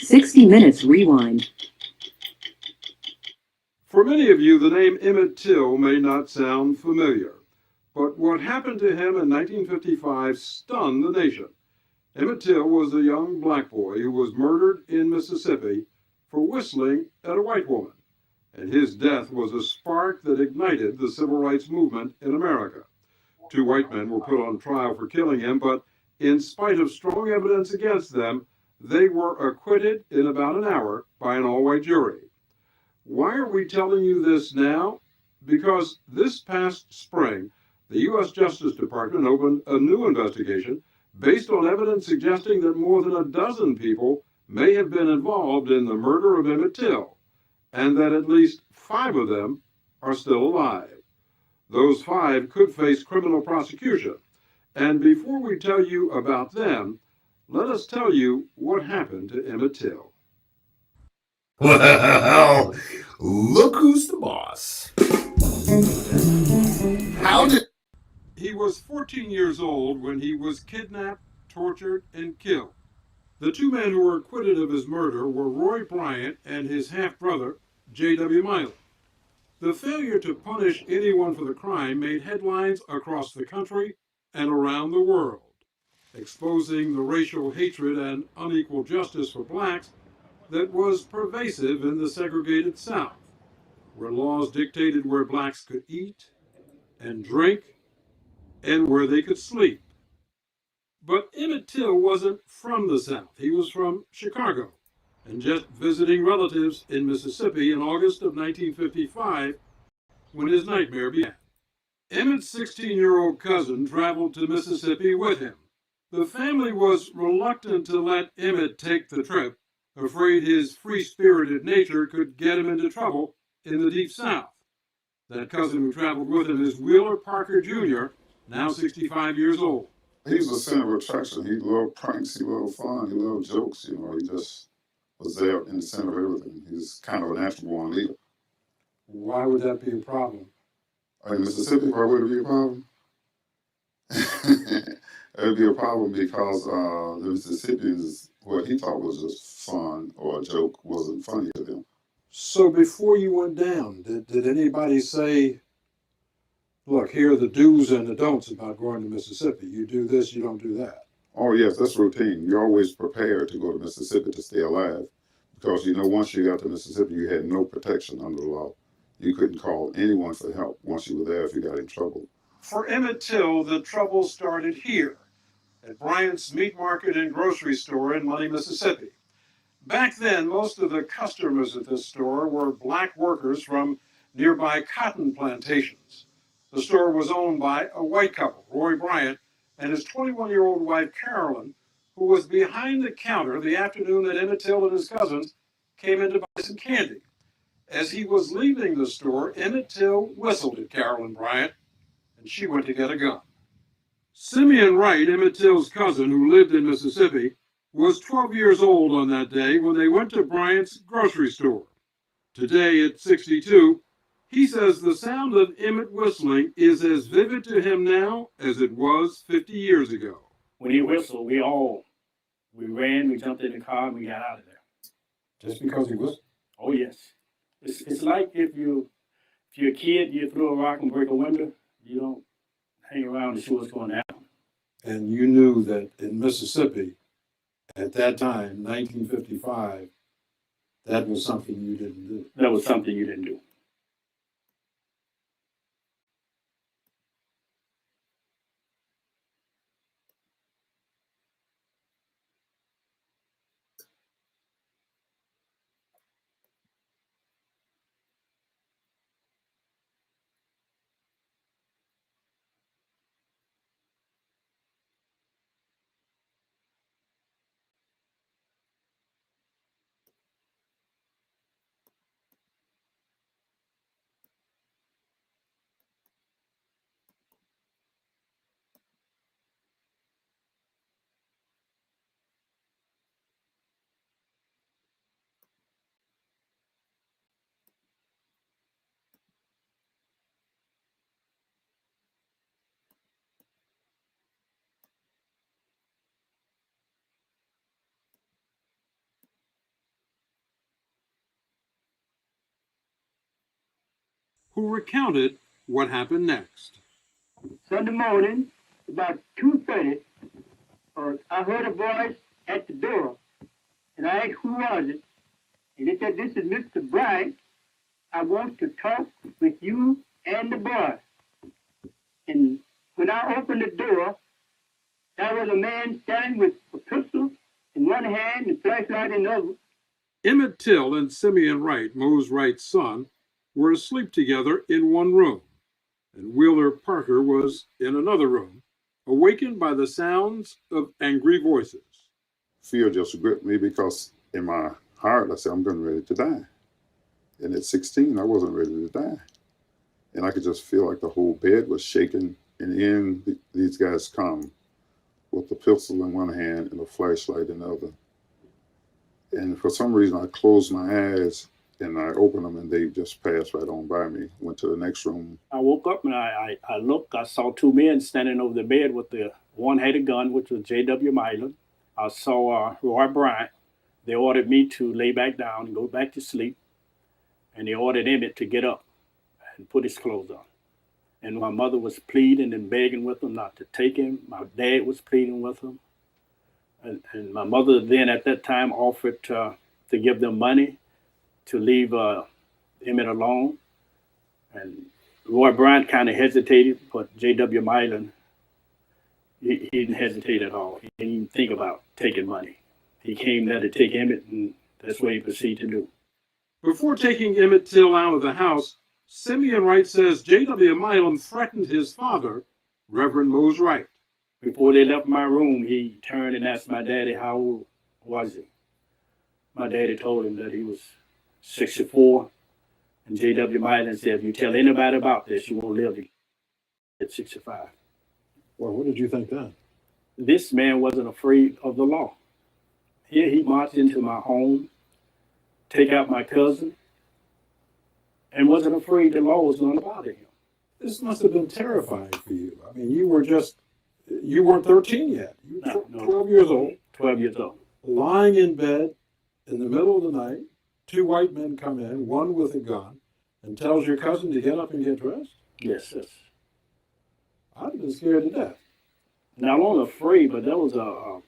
60 Minutes Rewind. For many of you, the name Emmett Till may not sound familiar, but what happened to him in 1955 stunned the nation. Emmett Till was a young black boy who was murdered in Mississippi for whistling at a white woman, and his death was a spark that ignited the civil rights movement in America. Two white men were put on trial for killing him, but in spite of strong evidence against them, they were acquitted in about an hour by an all-white jury. Why are we telling you this now? Because this past spring, the U.S. Justice Department opened a new investigation based on evidence suggesting that more than a dozen people may have been involved in the murder of Emmett Till, and that at least 5 of them are still alive. Those 5 could face criminal prosecution. And before we tell you about them, let us tell you what happened to Emmett Till. Well, look who's the boss. How did He was 14 years old when he was kidnapped, tortured, and killed. The 2 men who were acquitted of his murder were Roy Bryant and his half-brother, J.W. Miley. The failure to punish anyone for the crime made headlines across the country and around the world, exposing the racial hatred and unequal justice for blacks that was pervasive in the segregated South, where laws dictated where blacks could eat and drink and where they could sleep. But Emmett Till wasn't from the South. He was from Chicago and just visiting relatives in Mississippi in August of 1955 when his nightmare began. Emmett's 16-year-old cousin traveled to Mississippi with him. The family was reluctant to let Emmett take the trip, afraid his free-spirited nature could get him into trouble in the Deep South. That cousin who traveled with him is Wheeler Parker Jr., now 65 years old. He was a center of attraction. He loved pranks, he loved fun, he loved jokes, he just was there in the center of everything. He's kind of a natural born leader. Why would that be a problem? In Mississippi, why would it be a problem? It would be a problem because the Mississippians, what he thought was just fun or a joke, wasn't funny to them. So before you went down, did anybody say, look, here are the do's and the don'ts about going to Mississippi? You do this, you don't do that. Oh, yes, that's routine. You're always prepared to go to Mississippi to stay alive because, once you got to Mississippi, you had no protection under the law. You couldn't call anyone for help once you were there if you got in trouble. For Emmett Till, the trouble started here, at Bryant's Meat Market and Grocery Store in Money, Mississippi. Back then, most of the customers at this store were black workers from nearby cotton plantations. The store was owned by a white couple, Roy Bryant and his 21-year-old wife, Carolyn, who was behind the counter the afternoon that Emmett Till and his cousins came in to buy some candy. As he was leaving the store, Emmett Till whistled at Carolyn Bryant, and she went to get a gun. Simeon Wright, Emmett Till's cousin who lived in Mississippi, was 12 years old on that day when they went to Bryant's grocery store. Today, at 62, he says the sound of Emmett whistling is as vivid to him now as it was 50 years ago. When he whistled, we ran, we jumped in the car, and we got out of there. Just because he whistled? Oh, yes. It's like if you're a kid, you throw a rock and break a window, you don't hang around and see what's going on. And you knew that in Mississippi, at that time, 1955, that was something you didn't do. That was something you didn't do. who recounted what happened next. Sunday morning, about 2:30, I heard a voice at the door, and I asked who was it, and it said, "This is Mr. Bryant. I want to talk with you and the boy." And when I opened the door, there was a man standing with a pistol in one hand and flashlight in the other. Emmett Till and Simeon Wright, Mose Wright's son, were asleep together in one room, and Wheeler Parker was in another room, awakened by the sounds of angry voices. Fear just gripped me because in my heart I said, I'm getting ready to die. And at 16, I wasn't ready to die. And I could just feel like the whole bed was shaking. And in these guys come with a pistol in one hand and a flashlight in the other. And for some reason, I closed my eyes and I opened them and they just passed right on by me. Went to the next room. I woke up and I looked. I saw two men standing over the bed with one had a gun, which was J.W. Milan. I saw Roy Bryant. They ordered me to lay back down and go back to sleep. And they ordered Emmett to get up and put his clothes on. And my mother was pleading and begging with him not to take him. My dad was pleading with him. And my mother then at that time offered to give them money to leave Emmett alone. And Roy Bryant kind of hesitated, but J.W. Milan, he didn't hesitate at all. He didn't even think about taking money. He came there to take Emmett, and that's what he proceeded to do. Before taking Emmett Till out of the house, Simeon Wright says J.W. Milam threatened his father, Reverend Mose Wright. Before they left my room, he turned and asked my daddy how old was he. My daddy told him that he was 64, and J.W. Milan said, if you tell anybody about this, you won't live at 65. Well, what did you think then? This man wasn't afraid of the law. Here he marched into my home, take out my cousin, and wasn't afraid the law was going to bother him. This must have been terrifying for you. I mean, you weren't 13 yet. You were No. 12 years old. 12 years old. Lying in bed in the middle of the night, two white men come in, one with a gun, and tells your cousin to get up and get dressed? Yes. I'd have been scared to death. Not only afraid, but there was a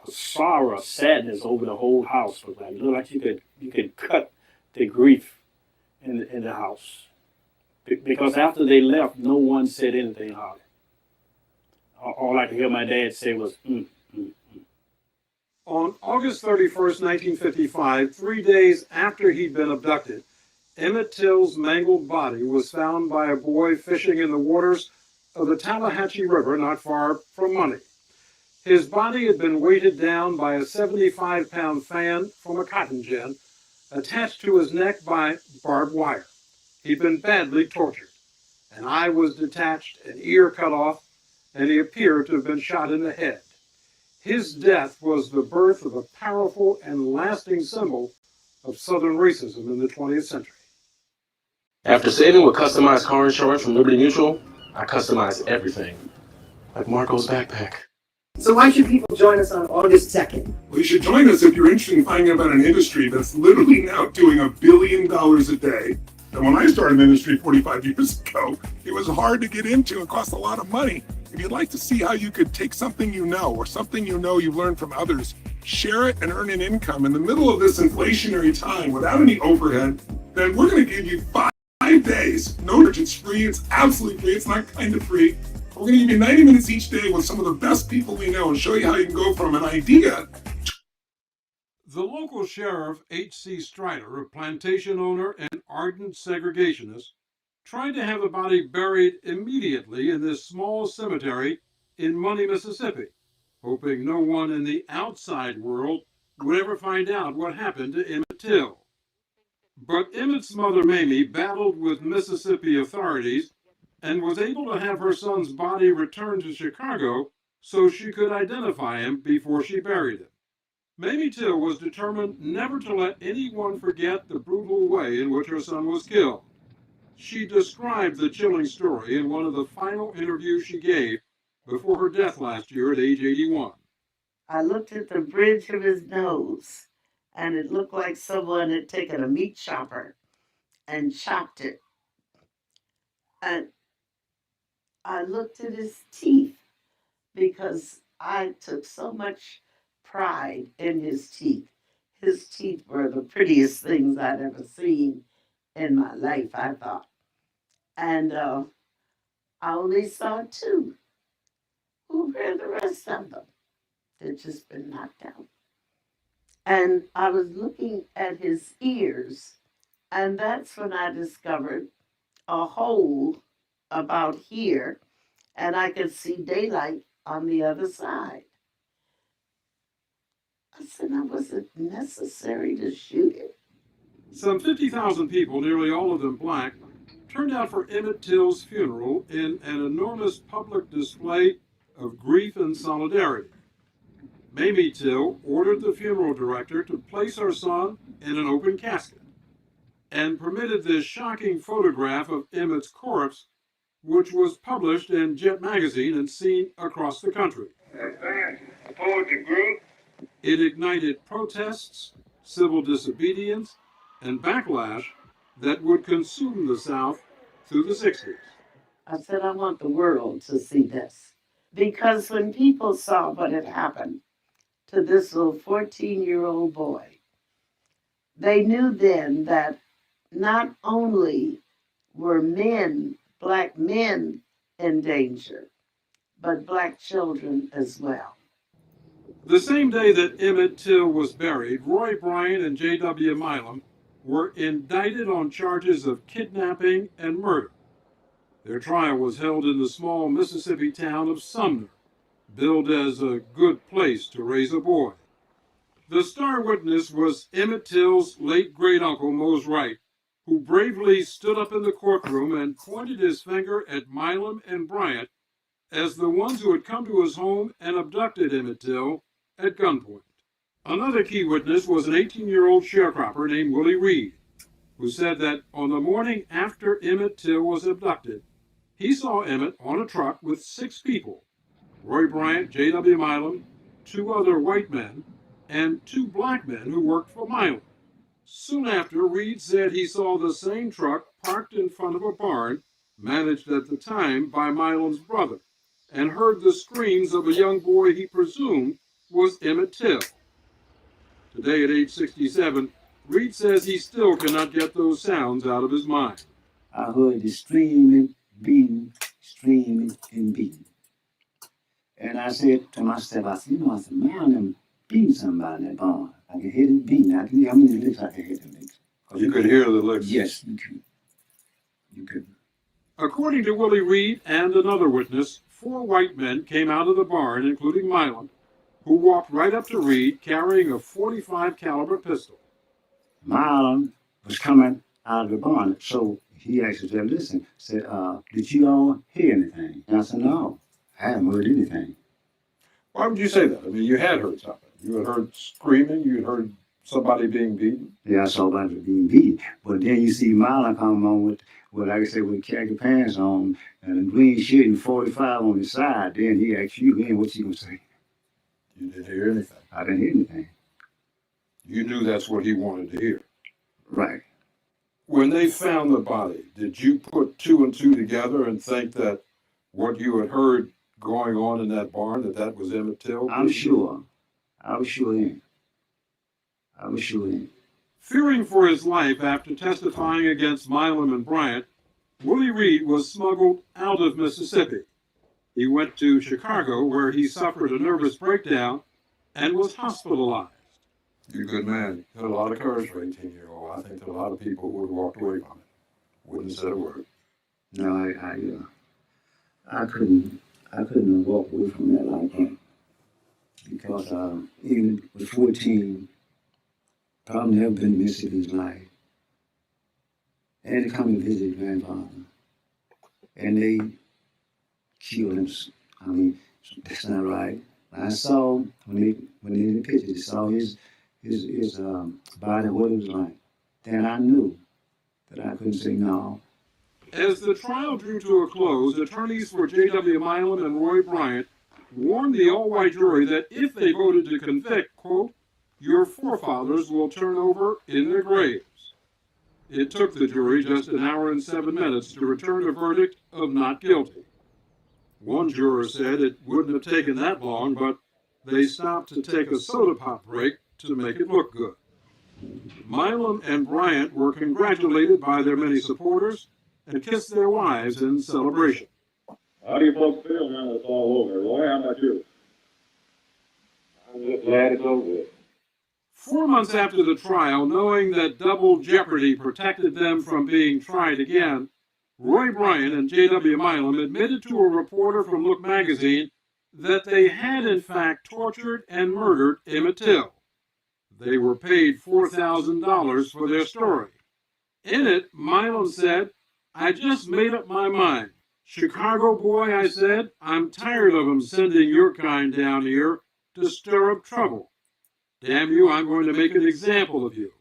sorrow, a sadness over the whole house. It looked like you could cut the grief in the house. Because after they left, no one said anything about it. All I could hear my dad say was, On August 31st, 1955, 3 days after he'd been abducted, Emmett Till's mangled body was found by a boy fishing in the waters of the Tallahatchie River not far from Money. His body had been weighted down by a 75-pound fan from a cotton gin attached to his neck by barbed wire. He'd been badly tortured. An eye was detached, an ear cut off, and he appeared to have been shot in the head. His death was the birth of a powerful and lasting symbol of Southern racism in the 20th century. After saving with customized car insurance from Liberty Mutual, I customized everything, like Marco's backpack. So why should people join us on August 2nd? Well, you should join us if you're interested in finding out about an industry that's literally now doing $1 billion a day. And when I started the industry 45 years ago, it was hard to get into and cost a lot of money. If you'd like to see how you could take something you know or something you know you've learned from others, share it and earn an income in the middle of this inflationary time without any overhead, then we're going to give you 5 days. No charge, it's free, it's absolutely free, it's not kind of free. We're going to give you 90 minutes each day with some of the best people we know and show you how you can go from an idea. The local sheriff, H.C. Strider, a plantation owner and ardent segregationist, tried to have a body buried immediately in this small cemetery in Money, Mississippi, hoping no one in the outside world would ever find out what happened to Emmett Till. But Emmett's mother, Mamie, battled with Mississippi authorities and was able to have her son's body returned to Chicago so she could identify him before she buried him. Mamie Till was determined never to let anyone forget the brutal way in which her son was killed. She described the chilling story in one of the final interviews she gave before her death last year at age 81. I looked at the bridge of his nose, and it looked like someone had taken a meat chopper and chopped it And I looked at his teeth because I took so much pride in his teeth. His teeth were the prettiest things I'd ever seen in my life, I thought. And I only saw two. Who were the rest of them? They'd just been knocked out. And I was looking at his ears, and that's when I discovered a hole about here, and I could see daylight on the other side. I said, now, was it necessary to shoot it? Some 50,000 people, nearly all of them black, turned out for Emmett Till's funeral in an enormous public display of grief and solidarity. Mamie Till ordered the funeral director to place her son in an open casket and permitted this shocking photograph of Emmett's corpse, which was published in Jet magazine and seen across the country. It ignited protests, civil disobedience, and backlash that would consume the South through the 60s. I said, I want the world to see this. Because when people saw what had happened to this little 14-year-old boy, they knew then that not only were men, black men, in danger, but black children as well. The same day that Emmett Till was buried, Roy Bryant and J.W. Milam were indicted on charges of kidnapping and murder. Their trial was held in the small Mississippi town of Sumner, billed as a good place to raise a boy. The star witness was Emmett Till's late great-uncle, Mose Wright, who bravely stood up in the courtroom and pointed his finger at Milam and Bryant as the ones who had come to his home and abducted Emmett Till at gunpoint. Another key witness was an 18-year-old sharecropper named Willie Reed, who said that on the morning after Emmett Till was abducted, he saw Emmett on a truck with 6 people: Roy Bryant, J.W. Milam, 2 other white men, and 2 black men who worked for Milam. Soon after, Reed said he saw the same truck parked in front of a barn managed at the time by Milam's brother, and heard the screams of a young boy he presumed was Emmett Till. Today, at age 67, Reed says he still cannot get those sounds out of his mind. I heard the streaming, beating, streaming, and beating. And I said to myself, I said, I said, man, I'm beating somebody in that barn. I can hear them beating. I can hear how many licks I can hear them licks. You could hear the licks? Yes, you could. You could. According to Willie Reed and another witness, 4 white men came out of the barn, including Milam, who walked right up to Reed carrying a .45 caliber pistol. Milam was coming out of the barn, so he actually said, listen, said, did you all hear anything? And I said, no, I haven't heard anything. Why would you say that? I mean, you had heard something. You had heard screaming, you had heard somebody being beaten. Yeah, I saw somebody being beaten. But then you see Milam come on with like I said, with khaki pants on and a green shirt and 45 on his side. Then he asked you, man, what you gonna say? You didn't hear anything. I didn't hear anything. You knew that's what he wanted to hear. Right. When they found the body, did you put 2 and 2 together and think that what you had heard going on in that barn, that was Emmett Till? I'm sure. I was sure in. I was sure in. Fearing for his life after testifying against Milam and Bryant, Willie Reed was smuggled out of Mississippi. He went to Chicago, where he suffered a nervous breakdown and was hospitalized. You're a good man. You had a lot of courage for an 18-year-old. I think that a lot of people would have walked away from it. Wouldn't have said a word. No, I couldn't walk away from that like that. Because even with 14, probably never been to Mississippi's life. I had to come and visit grandfather. And they killed him. I mean, that's not right. I saw, when they in the picture, they saw his body, what it was like. Then I knew that I couldn't say no. As the trial drew to a close, attorneys for J.W. Milam and Roy Bryant warned the all-white jury that if they voted to convict, quote, your forefathers will turn over in their graves. It took the jury just an hour and 7 minutes to return a verdict of not guilty. One juror said it wouldn't have taken that long, but they stopped to take a soda pop break to make it look good. Milam and Bryant were congratulated by their many supporters and kissed their wives in celebration. How do you folks feel now it's all over? Roy, how about you? I'm just glad it's over with. 4 months after the trial, knowing that double jeopardy protected them from being tried again, Roy Bryant and J.W. Milam admitted to a reporter from Look magazine that they had in fact tortured and murdered Emmett Till. They were paid $4,000 for their story. In it, Milam said, "I just made up my mind. Chicago boy," I said, "I'm tired of them sending your kind down here to stir up trouble. Damn you, I'm going to make an example of you."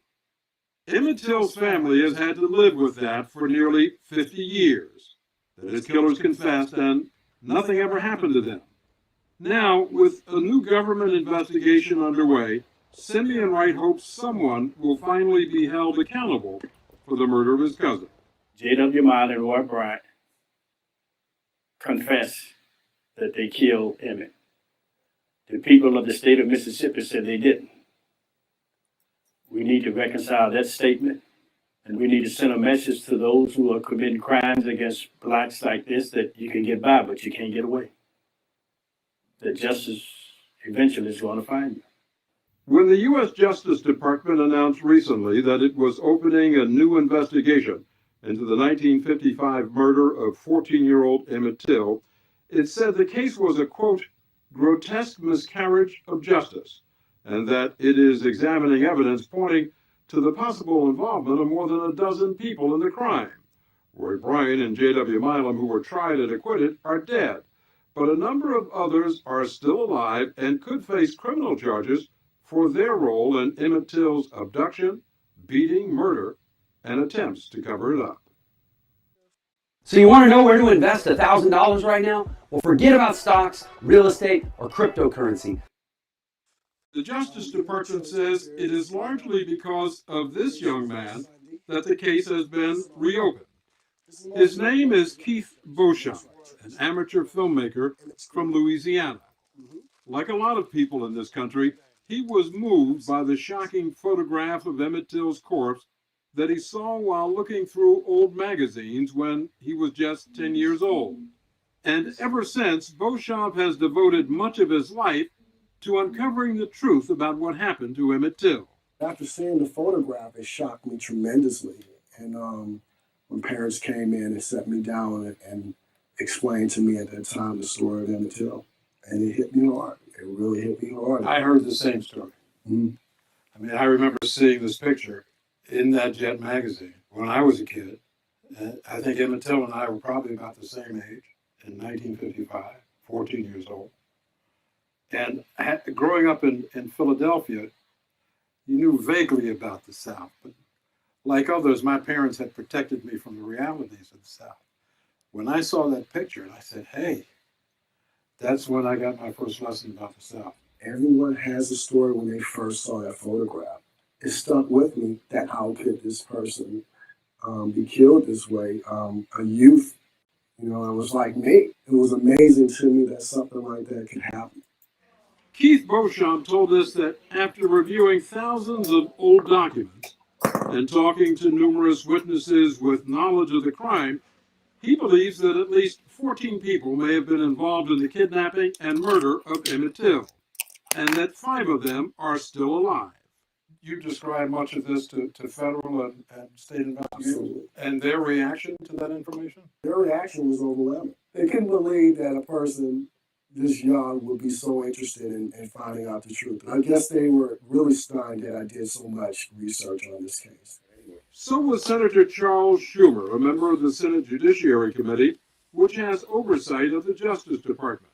Emmett Till's family has had to live with that for nearly 50 years, that his killers confessed and nothing ever happened to them. Now, with a new government investigation underway, Simeon Wright hopes someone will finally be held accountable for the murder of his cousin. J.W. Milam and Roy Bryant confessed that they killed Emmett. The people of the state of Mississippi said they didn't. We need to reconcile that statement, and we need to send a message to those who are committing crimes against blacks like this that you can get by, but you can't get away. That justice eventually is going to find you. When the U.S. Justice Department announced recently that it was opening a new investigation into the 1955 murder of 14-year-old Emmett Till, it said the case was a, quote, grotesque miscarriage of justice, and that it is examining evidence pointing to the possible involvement of more than a dozen people in the crime. Roy Bryant and J.W. Milam, who were tried and acquitted, are dead, but a number of others are still alive and could face criminal charges for their role in Emmett Till's abduction, beating, murder, and attempts to cover it up. So you want to know where to invest $1,000 right now? Well, forget about stocks, real estate, or cryptocurrency. The Justice Department says it is largely because of this young man that the case has been reopened. His name is Keith Beauchamp, an amateur filmmaker from Louisiana. Like a lot of people in this country, he was moved by the shocking photograph of Emmett Till's corpse that he saw while looking through old magazines when he was just 10 years old. And ever since, Beauchamp has devoted much of his life to uncovering the truth about what happened to Emmett Till. After seeing the photograph, it shocked me tremendously. And when parents came in and sat me down and explained to me at that time the story of Emmett Till, and it hit me hard. It really hit me hard. I heard the same story. Mm-hmm. I mean, I remember seeing this picture in that Jet magazine when I was a kid. I think Emmett Till and I were probably about the same age in 1955, 14 years old. And growing up in Philadelphia, you knew vaguely about the South, but like others, my parents had protected me from the realities of the South. When I saw that picture, I said, hey, that's when I got my first lesson about the South. Everyone has a story when they first saw that photograph. It stuck with me that how could this person be killed this way? A youth, it was like me. It was amazing to me that something like that could happen. Keith Beauchamp told us that after reviewing thousands of old documents and talking to numerous witnesses with knowledge of the crime, he believes that at least 14 people may have been involved in the kidnapping and murder of Emmett Till, and that 5 of them are still alive. You described much of this to federal and state investigators, and their reaction to that information? Their reaction was overwhelming. They couldn't believe that a person this young would be so interested in finding out the truth. I guess they were really stunned that I did so much research on this case. So was Senator Charles Schumer, a member of the Senate Judiciary Committee, which has oversight of the Justice Department.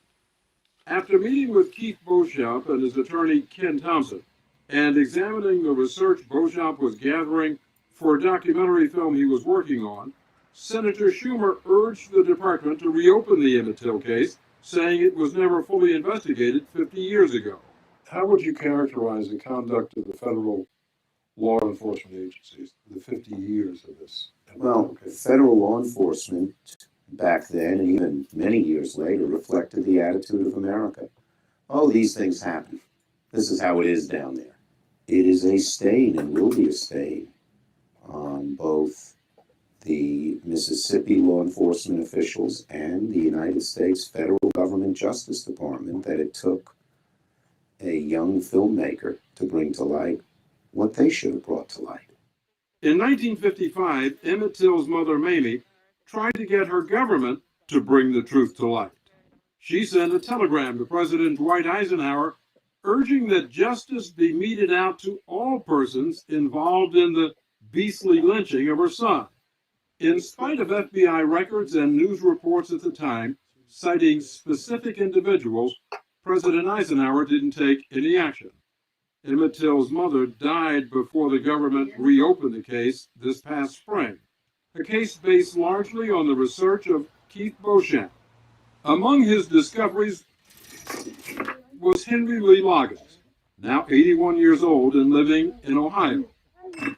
After meeting with Keith Beauchamp and his attorney Ken Thompson, and examining the research Beauchamp was gathering for a documentary film he was working on, Senator Schumer urged the department to reopen the Emmett Till case, saying it was never fully investigated 50 years ago. How would you characterize the conduct of the federal law enforcement agencies, the 50 years of this? Well, federal law enforcement back then, and even many years later, reflected the attitude of America. Oh, these things happen. This is how it is down there. It is a stain and will be a stain on both the Mississippi law enforcement officials and the United States federal government Justice Department that it took a young filmmaker to bring to light what they should have brought to light. In 1955, Emmett Till's mother, Mamie, tried to get her government to bring the truth to light. She sent a telegram to President Dwight Eisenhower urging that justice be meted out to all persons involved in the beastly lynching of her son. In spite of FBI records and news reports at the time citing specific individuals, President Eisenhower didn't take any action. Emmett Till's mother died before the government reopened the case this past spring, a case based largely on the research of Keith Beauchamp. Among his discoveries was Henry Lee Loggins, now 81 years old and living in Ohio.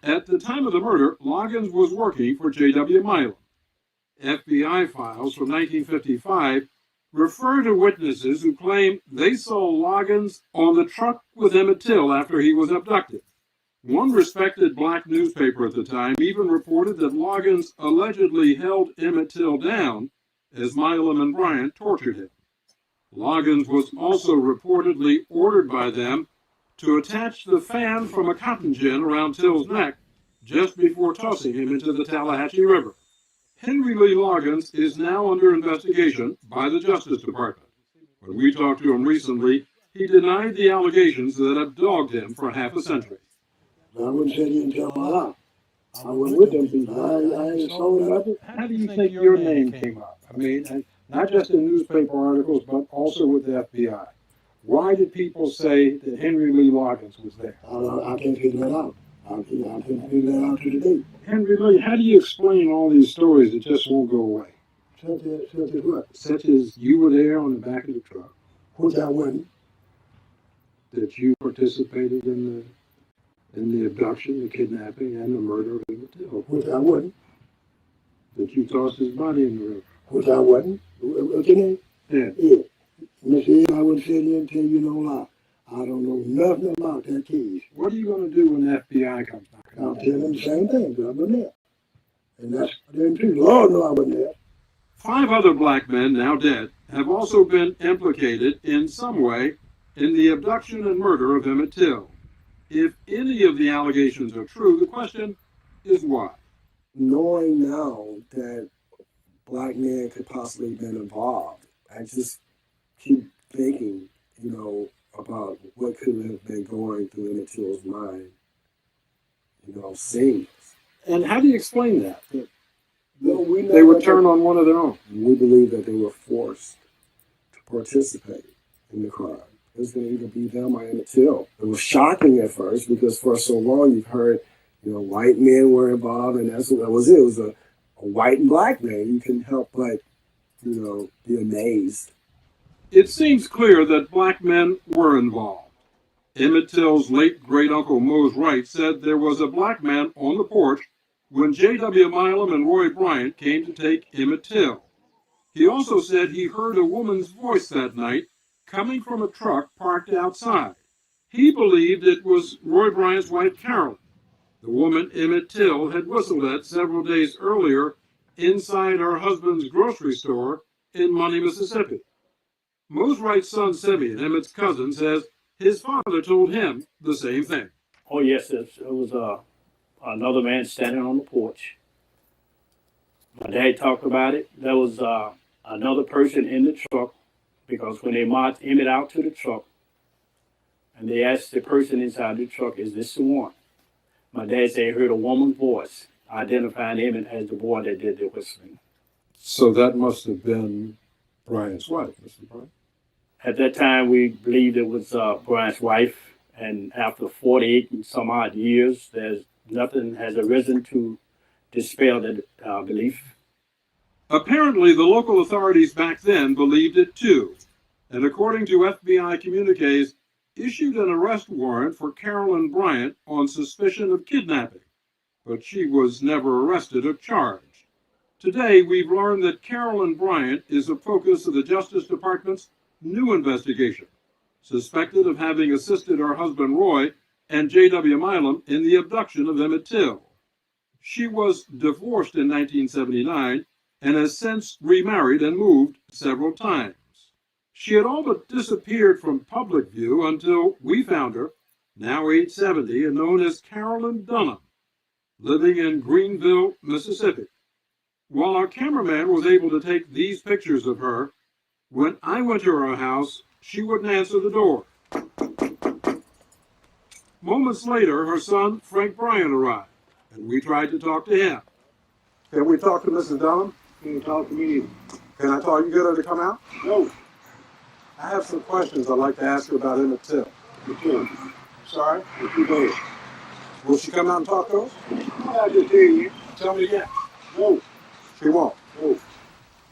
At the time of the murder, Loggins was working for J.W. Milam. FBI files from 1955 refer to witnesses who claim they saw Loggins on the truck with Emmett Till after he was abducted. One respected black newspaper at the time even reported that Loggins allegedly held Emmett Till down as Milam and Bryant tortured him. Loggins was also reportedly ordered by them to attach the fan from a cotton gin around Till's neck just before tossing him into the Tallahatchie River. Henry Lee Loggins is now under investigation by the Justice Department. When we talked to him recently, he denied the allegations that have dogged him for half a century. I wouldn't say he didn't tell my life. I went with them people. I ain't sold nothing. How do you think your name came up? I mean, not just in newspaper articles, but also with the FBI. Why did people say that Henry Lee Loggins was there? I can't figure that out. I can't figure that out to the day. Henry Lee, how do you explain all these stories that just won't go away? Such as what? Such as you were there on the back of the truck. Which I wasn't. That you participated in the abduction, the kidnapping, and the murder of Emmett Till. Which I wasn't. That you tossed his body in the river. Which I wasn't. What's your name? Yeah. Yeah. Mr. Ed, I wouldn't sit here and tell you no lie. I don't know nothing about that case. What are you going to do when the FBI comes back? I'll tell them the same thing, but I wasn't there. And that's them too. Lord, no, I wasn't there. 5 other black men, now dead, have also been implicated in some way in the abduction and murder of Emmett Till. If any of the allegations are true, the question is why? Knowing now that black men could possibly have been involved, I just keep thinking, about what could have been going through Emmett Till's mind, seeing this. And how do you explain that? They would turn on one of their own. We believe that they were forced to participate in the crime. It was going to either be them or Emmett Till. It was shocking at first because for so long you've heard, white men were involved, and that was it. It was a white and black man. You couldn't help but, be amazed. It seems clear that black men were involved. Emmett Till's late great-uncle Mose Wright said there was a black man on the porch when J.W. Milam and Roy Bryant came to take Emmett Till. He also said he heard a woman's voice that night coming from a truck parked outside. He believed it was Roy Bryant's wife, Carolyn, the woman Emmett Till had whistled at several days earlier inside her husband's grocery store in Money, Mississippi. Mose Wright's son, Simeon, Emmett's cousin, says his father told him the same thing. Oh, yes, it was another man standing on the porch. My dad talked about it. There was another person in the truck because when they marched Emmett out to the truck and they asked the person inside the truck, is this the one? My dad said he heard a woman's voice identifying Emmett as the boy that did the whistling. So that must have been Bryant's wife, Mr. Bryant? At that time, we believed it was Bryant's wife, and after 48 and some odd years, nothing has arisen to dispel that belief. Apparently, the local authorities back then believed it too, and according to FBI communiques, issued an arrest warrant for Carolyn Bryant on suspicion of kidnapping, but she was never arrested or charged. Today, we've learned that Carolyn Bryant is the focus of the Justice Department's new investigation, suspected of having assisted her husband Roy and J.W. Milam in the abduction of Emmett Till. She was divorced in 1979 and has since remarried and moved several times. She had all but disappeared from public view until we found her, now age 70 and known as Carolyn Dunham, living in Greenville, Mississippi. While our cameraman was able to take these pictures of her, when I went to her house, she wouldn't answer the door. Moments later, her son, Frank Bryant, arrived, and we tried to talk to him. Can we talk to Mrs. Dunham? Can you talk to me? Can I talk? You get her to come out? No. I have some questions I'd like to ask her about Emmett Till. You can't. Sorry? If you go. Will she come out and talk to us? I just hear you. Tell me again. No. She won't. No.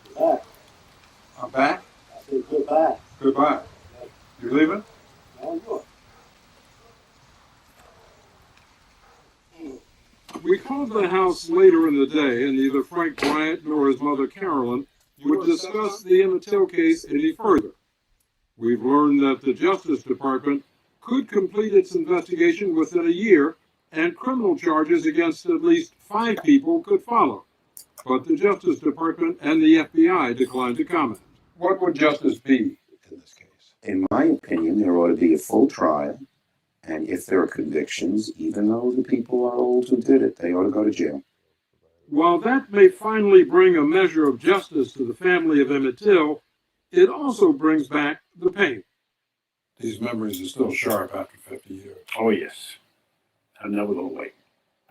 Goodbye. I'm back? I said goodbye. Goodbye. You leaving? No, good. We called the house later in the day, and neither Frank Bryant nor his mother Carolyn would discuss the Emmett Till case any further. We've learned that the Justice Department could complete its investigation within a year, and criminal charges against at least 5 people could follow. But the Justice Department and the FBI declined to comment. What would justice be in this case? In my opinion, there ought to be a full trial. And if there are convictions, even though the people are old who did it, they ought to go to jail. While that may finally bring a measure of justice to the family of Emmett Till, it also brings back the pain. These memories are still sharp after 50 years. Oh, yes. I'll never go away.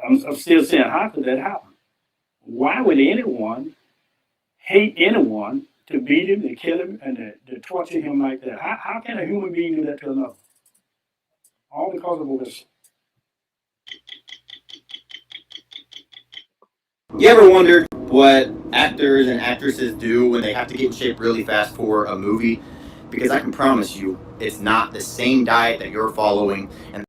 I'm still saying, how could that happen? Why would anyone hate anyone to beat him, to kill him, and to torture him like that? How can a human being do that to another? All because of a whistle. You ever wondered what actors and actresses do when they have to get in shape really fast for a movie? Because I can promise you, it's not the same diet that you're following. And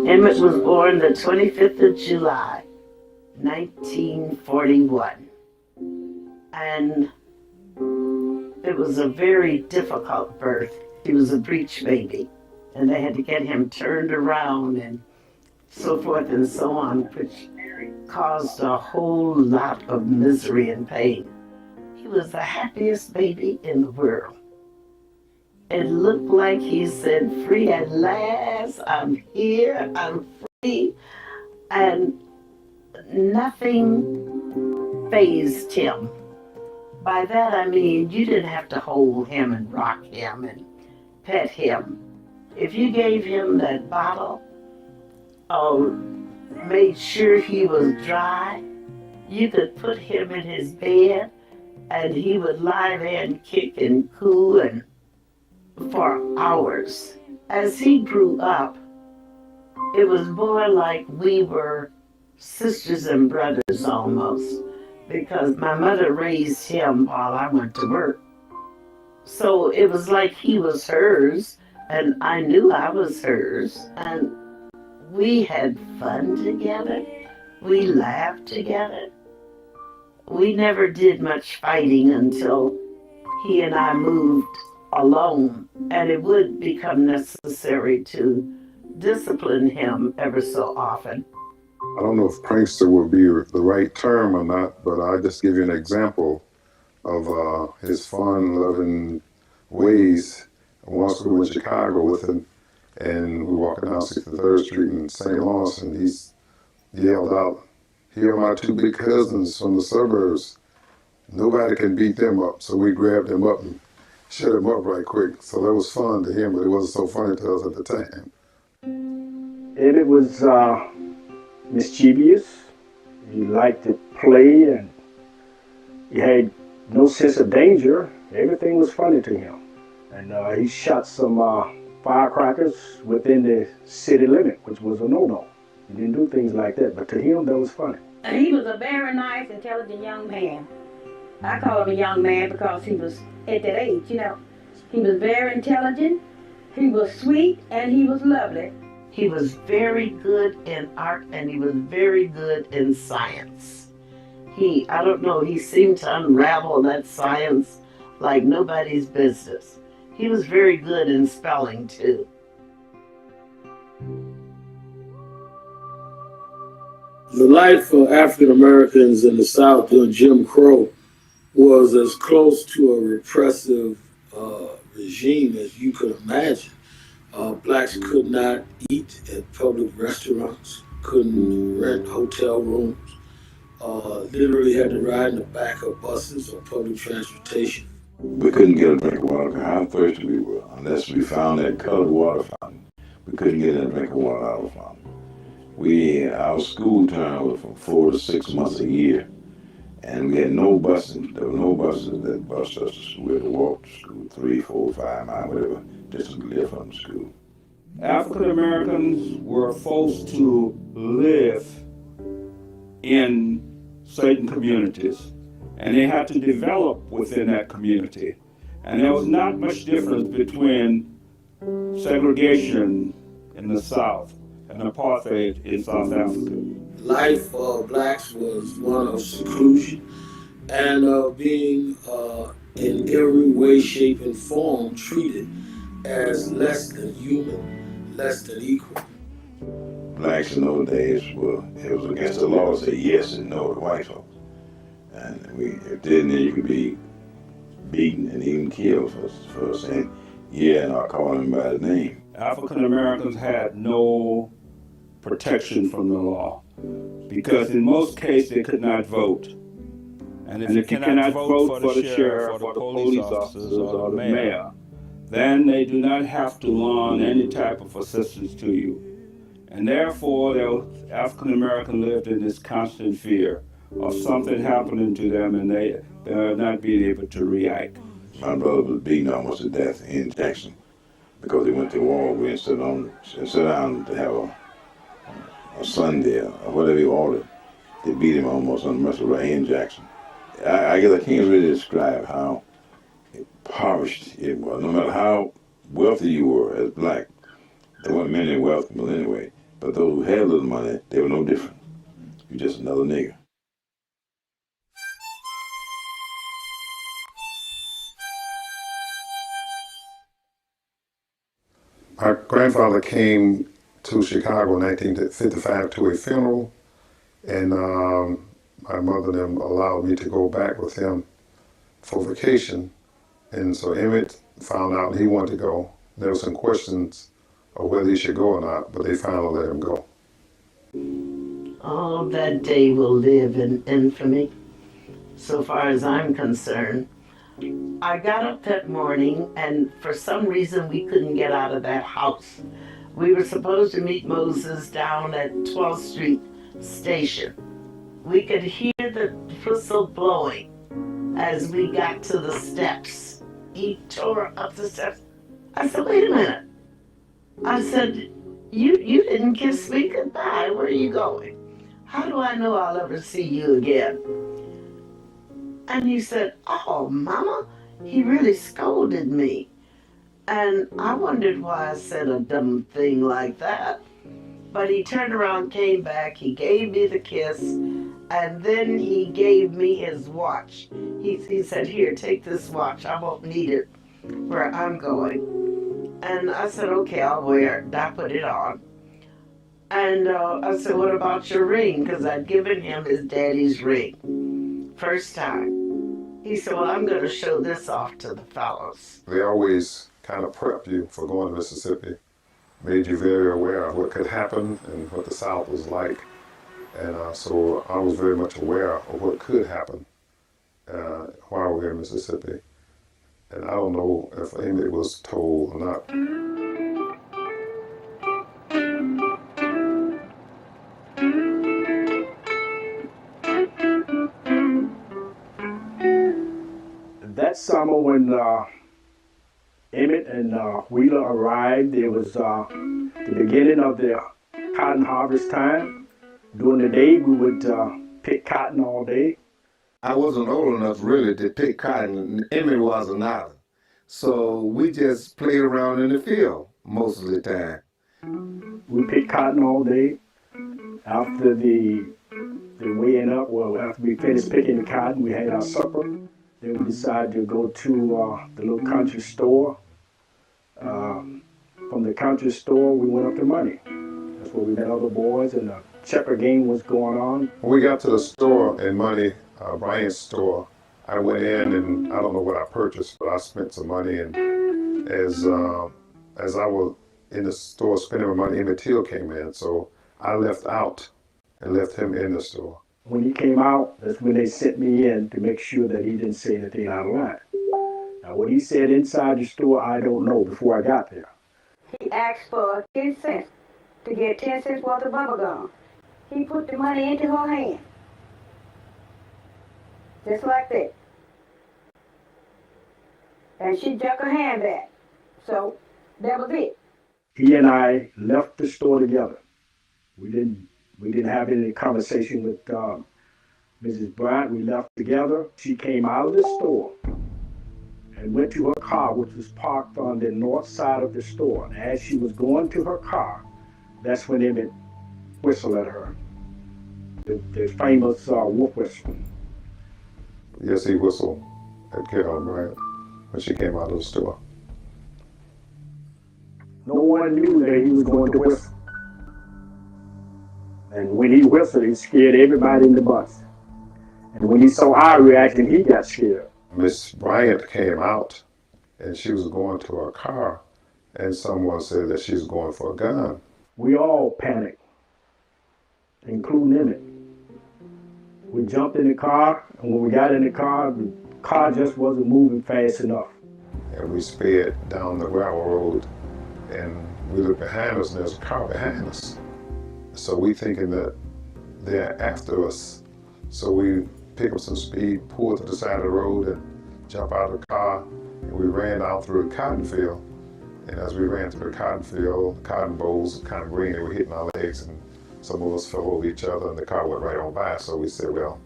Emmett was born the 25th of July, 1941. And it was a very difficult birth. He was a breech baby, and they had to get him turned around and so forth and so on, which caused a whole lot of misery and pain. He was the happiest baby in the world. It looked like he said, free at last, I'm here, I'm free. And nothing fazed him. By that I mean you didn't have to hold him and rock him and pet him. If you gave him that bottle or made sure he was dry, you could put him in his bed and he would lie there and kick and coo and for hours. As he grew up, it was more like we were sisters and brothers almost, because my mother raised him while I went to work. So it was like he was hers, and I knew I was hers, and we had fun together. We laughed together. We never did much fighting until he and I moved alone, and it would become necessary to discipline him ever so often. I don't know if prankster would be the right term or not, but I'll just give you an example of his fun-loving ways. Once we went to Chicago with him, and we were walking down 63rd Street in St. Lawrence, and he yelled out, "Here are my two big cousins from the suburbs. Nobody can beat them up." So we grabbed him up and shut him up right quick. So that was fun to him, but it wasn't so funny to us at the time. And it was mischievous. He liked to play, and he had no sense of danger. Everything was funny to him. And he shot some firecrackers within the city limit, which was a no-no. He didn't do things like that, but to him, that was funny. He was a very nice, intelligent young man. I call him a young man because he was at that age, you know. He was very intelligent, he was sweet, and he was lovely. He was very good in art, and he was very good in science. I don't know, he seemed to unravel that science like nobody's business. He was very good in spelling, too. The life for African Americans in the South during Jim Crow was as close to a repressive regime as you could imagine. Blacks could not eat at public restaurants, couldn't rent hotel rooms, literally had to ride in the back of buses or public transportation. We couldn't get a drink of water, how thirsty we were, unless we found that colored water fountain. We couldn't get a drink of water out of the fountain. Our school term was from 4 to 6 months a year, and we had no busing. There were no buses that bused us to school. We had to walk to school 3, 4, 5 miles, whatever distance we lived from the school. African Americans were forced to live in certain communities, and they had to develop within that community. And there was not much difference between segregation in the South and apartheid in South Africa. Life for blacks was one of seclusion and of being in every way, shape, and form treated as less than human, less than equal. Blacks in those days it was against the law to say yes and no to white folks. And if they didn't, you could be beaten and even killed for saying yeah and not calling him by his name. African Americans had no protection from the law because in most cases they could not vote. And if you cannot vote for the sheriff or the police officers or the mayor, then they do not have to loan any type of assistance to you. And therefore, the African American lived in this constant fear of something happening to them and they not being able to react. My brother was beaten almost to death in Jackson because he went to war. We didn't sit down to have a Sunday or whatever he ordered. They beat him almost unmercifully right in Jackson. I guess I can't really describe how impoverished it was. No matter how wealthy you were as black, there weren't many wealthy people anyway, but those who had a little money, they were no different. You're just another nigger. My grandfather came to Chicago in 1955 to a funeral, and my mother and them allowed me to go back with him for vacation. And so Emmett found out he wanted to go. There were some questions of whether he should go or not, but they finally let him go. Oh, that day will live in infamy, so far as I'm concerned. I got up that morning, and for some reason, we couldn't get out of that house. We were supposed to meet Moses down at 12th Street Station. We could hear the whistle blowing as we got to the steps. He tore up the steps. I said, wait a minute. I said, you didn't kiss me goodbye. Where are you going? How do I know I'll ever see you again? And he said, oh, Mama, he really scolded me. And I wondered why I said a dumb thing like that. But he turned around, came back, he gave me the kiss, and then he gave me his watch. He said, here, take this watch. I won't need it where I'm going. And I said, okay, I'll wear it. And I put it on. And I said, what about your ring? Because I'd given him his daddy's ring. First time. He said, well, I'm going to show this off to the fellows. They always kind of prep you for going to Mississippi, made you very aware of what could happen and what the South was like. And so I was very much aware of what could happen while we were in Mississippi. And I don't know if Emmett was told or not. That summer when Emmett and Wheeler arrived, it was the beginning of the cotton harvest time. During the day, we would pick cotton all day. I wasn't old enough really to pick cotton, and Emmett wasn't either. So we just played around in the field most of the time. We picked cotton all day. After the weighing up, well, after we finished picking the cotton, we had our supper. Then we decided to go to the little country store. From the country store, we went up to Money. That's where we met other boys, and the checker game was going on. When we got to the store in Money, Bryant's store, I went in and I don't know what I purchased, but I spent some money. And as I was in the store spending my money, Emmett Till came in, so I left out and left him in the store. When he came out, that's when they sent me in to make sure that he didn't say anything out of line. Now, what he said inside the store, I don't know before I got there. He asked for 10 cents to get 10 cents worth of bubble gum. He put the money into her hand. Just like that. And she took her hand back. So that was it. He and I left the store together. We didn't have any conversation with Mrs. Bryant. We left together. She came out of the store and went to her car, which was parked on the north side of the store. And as she was going to her car, that's when Emmett whistled at her. The famous wolf whistle. Yes, he whistled at Carolyn Bryant when she came out of the store. No one knew that he was going to whistle. And when he whistled, he scared everybody in the bus. And when he saw our reaction, he got scared. Miss Bryant came out and she was going to her car and someone said that she was going for a gun. We all panicked, including Emmett. We jumped in the car, and when we got in the car just wasn't moving fast enough. And we sped down the gravel road and we looked behind us and there's a car behind us. So we thinking that they're after us. So we pick up some speed, pull to the side of the road and jump out of the car. And we ran out through the cotton field. And as we ran through the cotton field, the cotton bolls were kind of green, they were hitting our legs and some of us fell over each other and the car went right on by. So we said, well,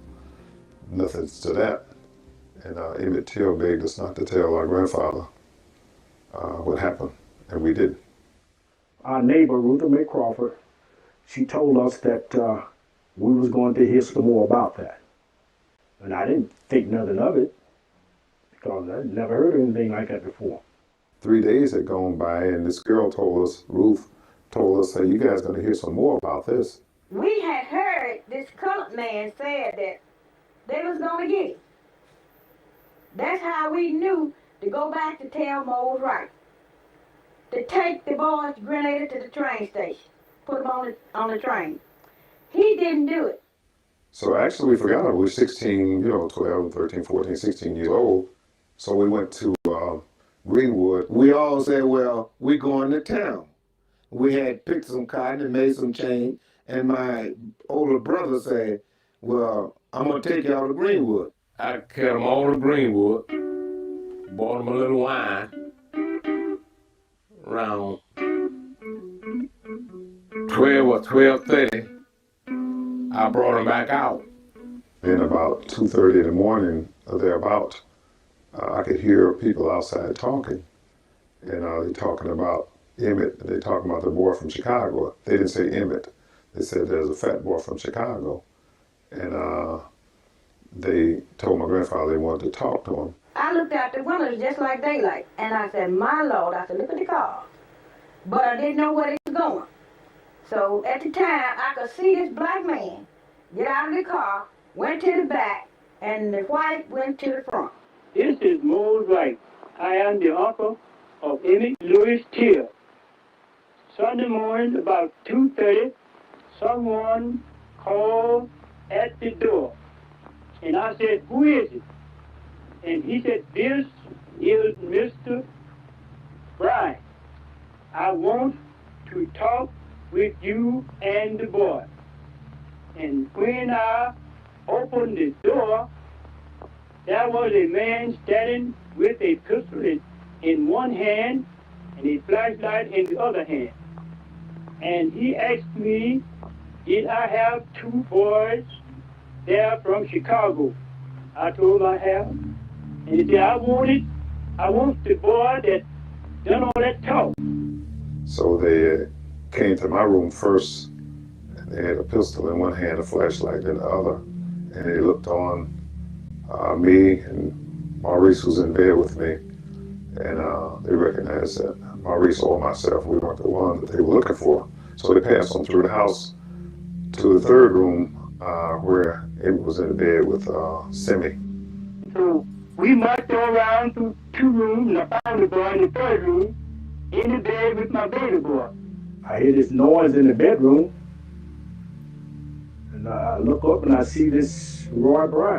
nothing's to that. And Emmett Till begged us not to tell our grandfather what happened, and we did. Our neighbor, Ruther May Crawford, she told us that we was going to hear some more about that. And I didn't think nothing of it, because I'd never heard of anything like that before. 3 days had gone by, and this girl told us, Ruth told us, hey, you guys going to hear some more about this. We had heard this colored man said that they was going to get him. That's how we knew to go back to tell Mose Wright to take the boys to Grenada to the train station, put them on the train. He didn't do it. So actually, we forgot it. We were 16, 12, 13, 14, 16 years old. So we went to Greenwood. We all said, well, we're going to town. We had picked some cotton and made some chain. And my older brother said, well, I'm going to take y'all to Greenwood. I carried them all to Greenwood, bought them a little wine, around 12 or 12:30, I brought them back out. Then about 2:30 in the morning, or thereabout, I could hear people outside talking. And they're talking about Emmett, and they're talking about the boy from Chicago. They didn't say Emmett. They said there's a fat boy from Chicago. And they told my grandfather they wanted to talk to him. I looked out the windows just like daylight, and I said, my Lord, I said, look at the car. But I didn't know where they was going. So at the time, I could see this black man get out of the car, went to the back, and the white went to the front. This is Mose Wright. I am the uncle of Emmett Louis Till. Sunday morning, about 2:30, someone called at the door. And I said, who is it? And he said, this is Mr. Bryant. I want to talk with you and the boy. And when I opened the door, there was a man standing with a pistol in one hand and a flashlight in the other hand. And he asked me, did I have two boys there from Chicago? I told him I have. And he said, I want the boy that done all that talk. So they came to my room first, and they had a pistol in one hand, a flashlight in the other. And they looked on me, and Maurice was in bed with me. And they recognized that Maurice or myself, we weren't the one that they were looking for. So they passed on through the house to the third room where it was in bed with Simi. So we marched around through two rooms, and I found the boy in the third room, in the bed with my baby boy. I hear this noise in the bedroom, and I look up and I see this Roy Bryant.